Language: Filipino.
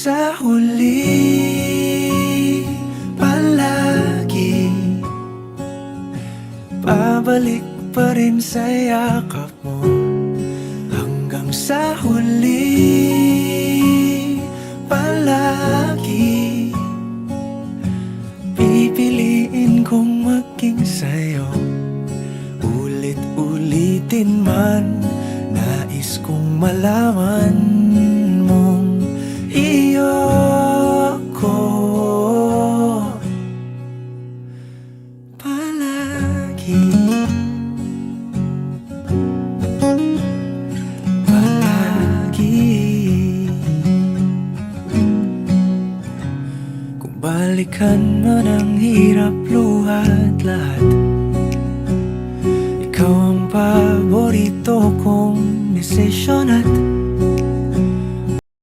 sa huli, palagi babalik pa rin sa yakap mo. Hanggang sa huli, palagi pipiliin kong maging sa'yo. Ulit-ulitin man, nais kong malaman mong iyo ko palagi. Palagi. Kung balikan man ang hirap, luhat lahat, ikaw ang paborito kong desisyon at